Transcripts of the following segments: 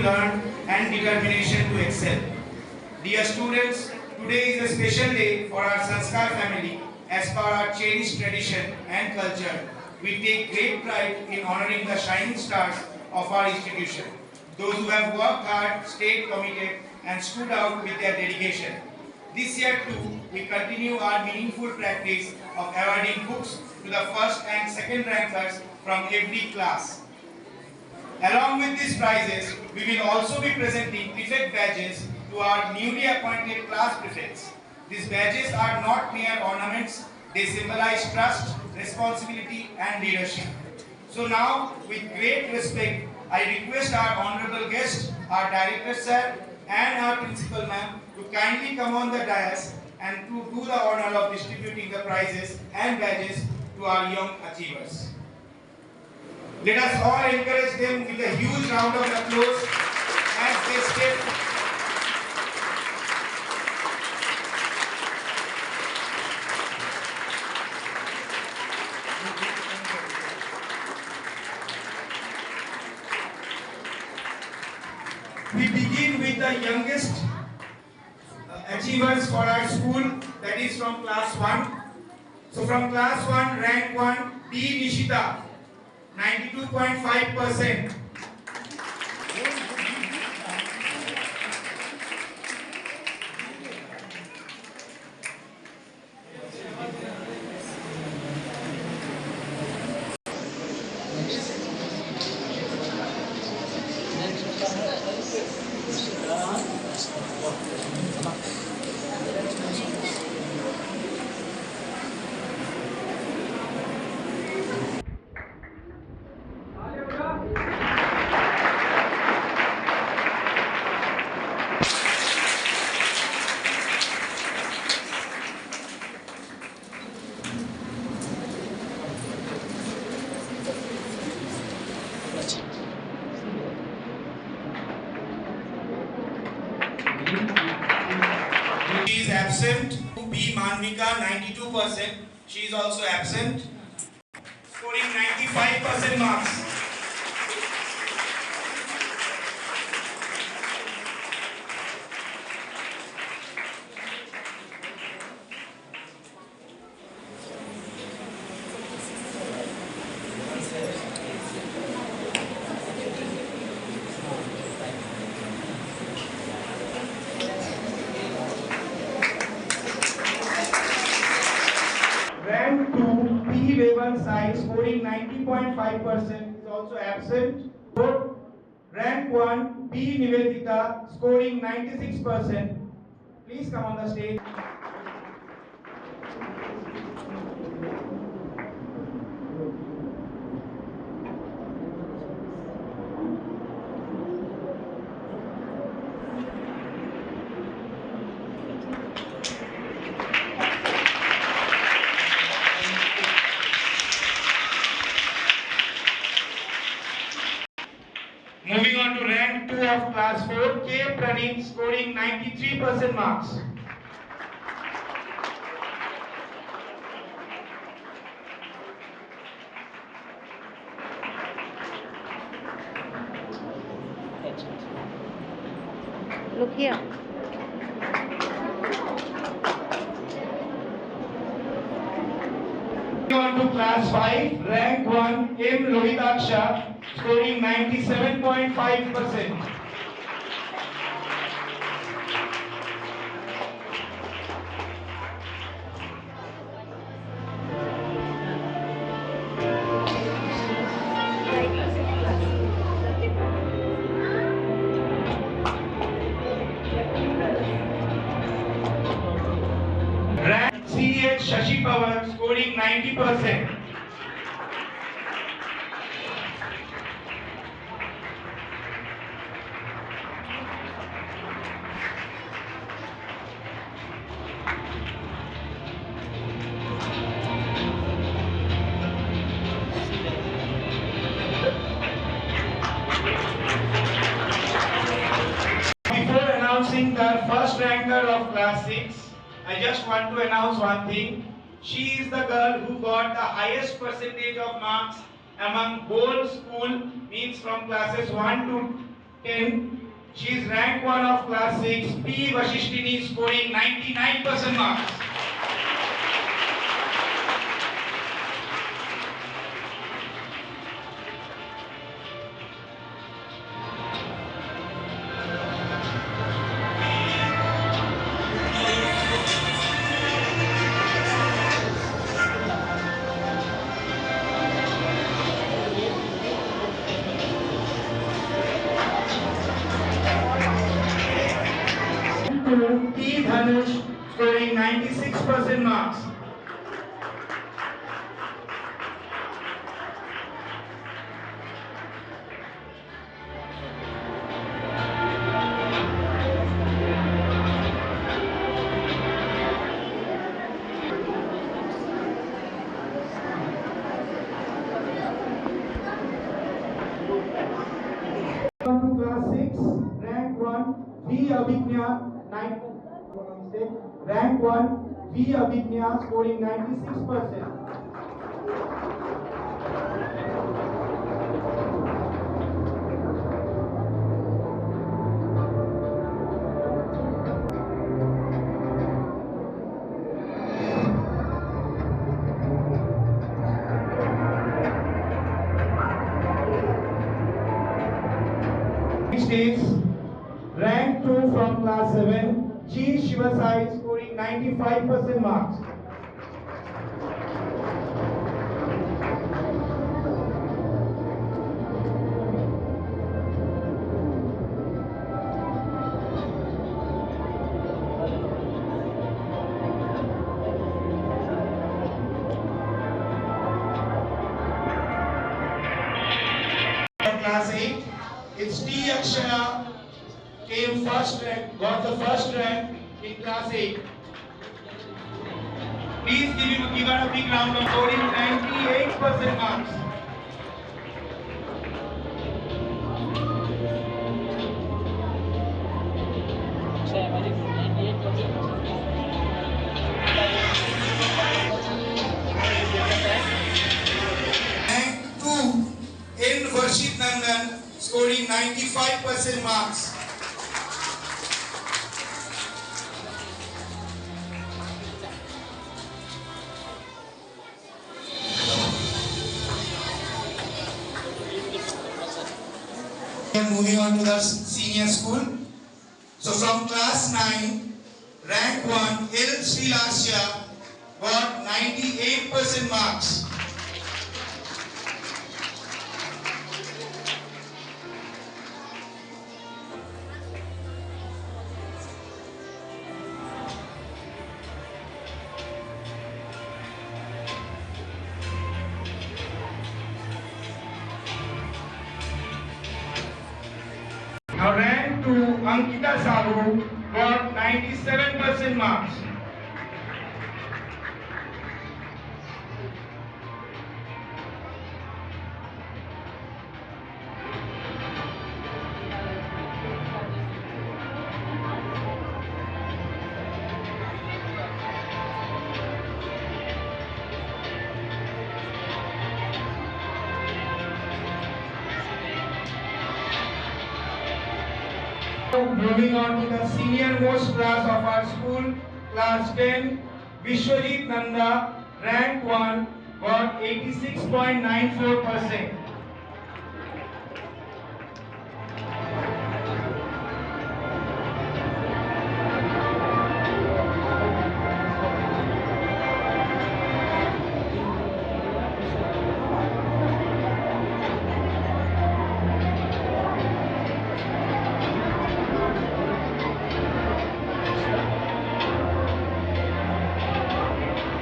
learn and determination to excel. Dear students, today is a special day for our Sanskar family. As per our cherished tradition and culture, we take great pride in honoring the shining stars of our institution. Those who have worked hard, stayed committed, and stood out with their dedication. This year too, we continue our meaningful practice of awarding books to the first and second rankers from every class. Along with these prizes, we will also be presenting prefect badges to our newly appointed class prefects. These badges are not mere ornaments, they symbolize trust, responsibility and leadership. So now, with great respect, I request our honorable guest, our director sir and our principal ma'am to kindly come on the dais and to do the honor of distributing the prizes and badges to our young achievers. Let us all encourage them with a huge round of applause as they step. We begin with the youngest achievers for our school, that is from class 1. So from class 1, rank 1, D. Nishita, 92.5%. She is absent. B. Manvika, 92%. She is also absent, scoring 95% marks. Rank 2, P. Level Sai, scoring 90.5%, is also absent. Rank 1, B. Nivedita, scoring 96%. Please come on the stage. Moving on to rank 2 of class 4, K. Praneet, scoring 93% marks. Look here. Moving on to class 5, rank 1, M. Lohitaksha, scoring 97.5%. Rank C.H. Shashi Pawan, scoring 90%. Before announcing the first ranker of class 6, I just want to announce one thing. She is the girl who got the highest percentage of marks among whole school, means from classes 1 to 10. She is rank 1 of class 6. P. Vashishtini scoring 99% marks. T. Dhanush scoring 96% marks. To class 6, rank 1, V. Abhignya, rank 1, V. Abhignya scoring 96%. Next is rank 2 from class 7, G. Shivasai scoring 95% marks. From class 8, it's T. Akshara came first rank, got the first rank in class 8. Please give her a big round of scoring 98% marks. Rank 2 in Varshit Nandan scoring 95% marks. Moving on to the senior school. So from class 9, rank 1, L. Srilasya got 98% marks. Now rank 2, Ankita Sahu got 97% marks. Moving on to the senior most class of our school, class 10, Vishwajit Nanda, rank 1, got 86.94%.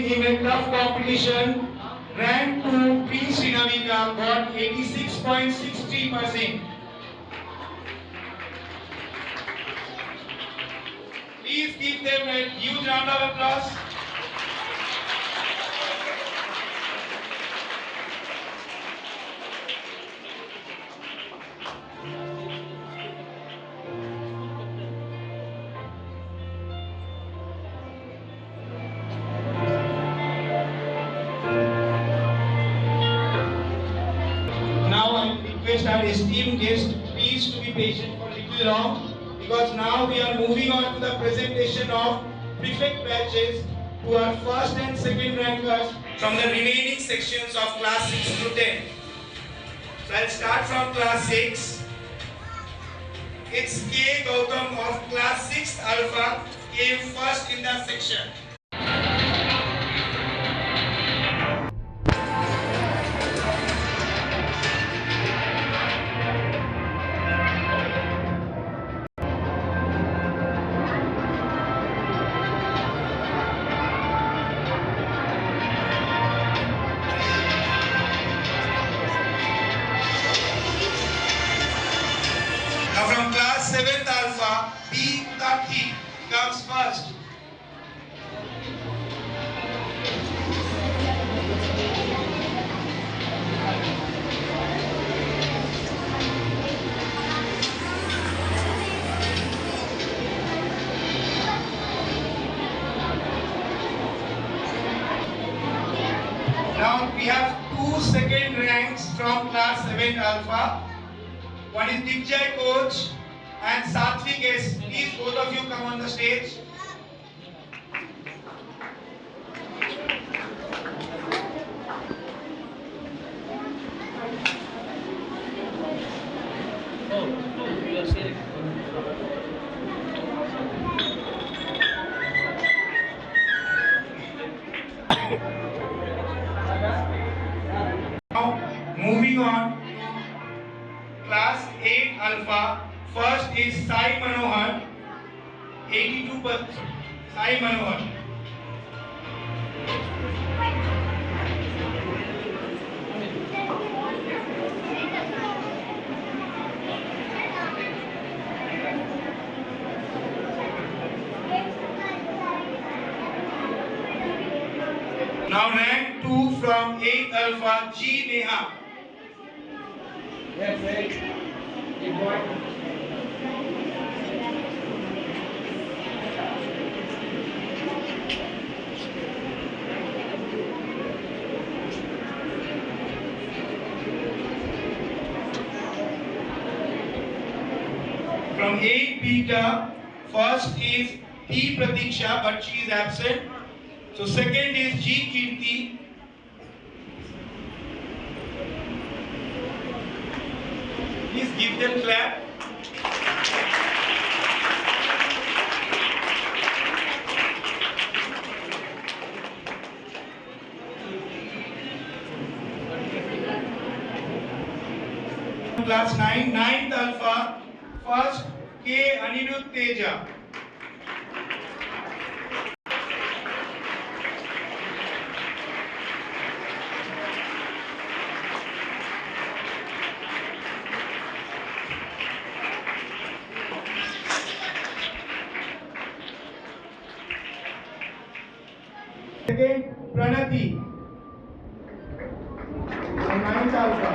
In a tough competition, rank 2 P. Srinavika got 86.63%. Please give them a huge round of applause. Now I request our esteemed guest, P. please to be patient for a little long, because now we are moving on to the presentation of prefect batches who are first and second rankers from the remaining sections of class 6 to 10. So I'll start from class 6. It's K. Gautam of class 6 Alpha came first in the section. Now from class 7th Alpha, B. Kaki comes first. Now we have two second ranks from class 7th Alpha. One is Digjay Coach and Satvik S. Please both of you come on the stage. Now moving on. Class 8 Alpha, first is Sai Manohar, 82%. Sai Manohar. Now rank 2 from 8 Alpha, G Neha. That's right. Good boy. From 8 Beta, first is P Pratiksha, but she is absent. So second is G Kirti. Please give them clap. Class 9, 9th Alpha, first K. Anirudh Teja. Second, Pranati, from 9th Alpha.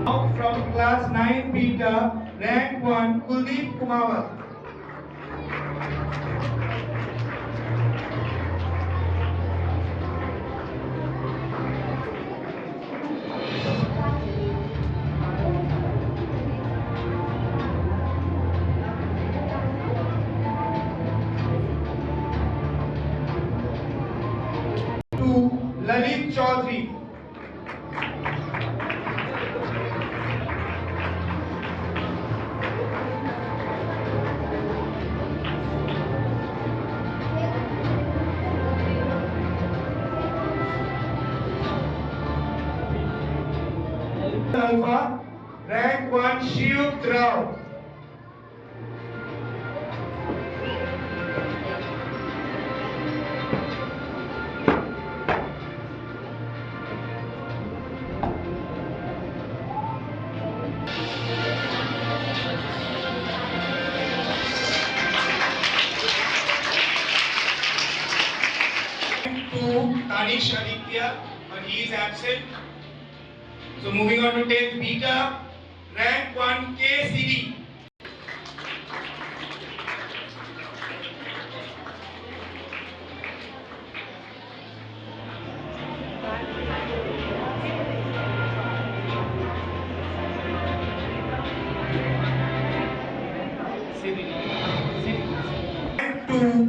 Now from class 9 Beta, rank 1, Kuldeep Kumawat. Lalit Chaudhary. Alpha, rank 1, Shiyuk Rao. To Tanish Aditya, but he is absent. So moving on to 10th Beta, rank 1 KCD. Rank 2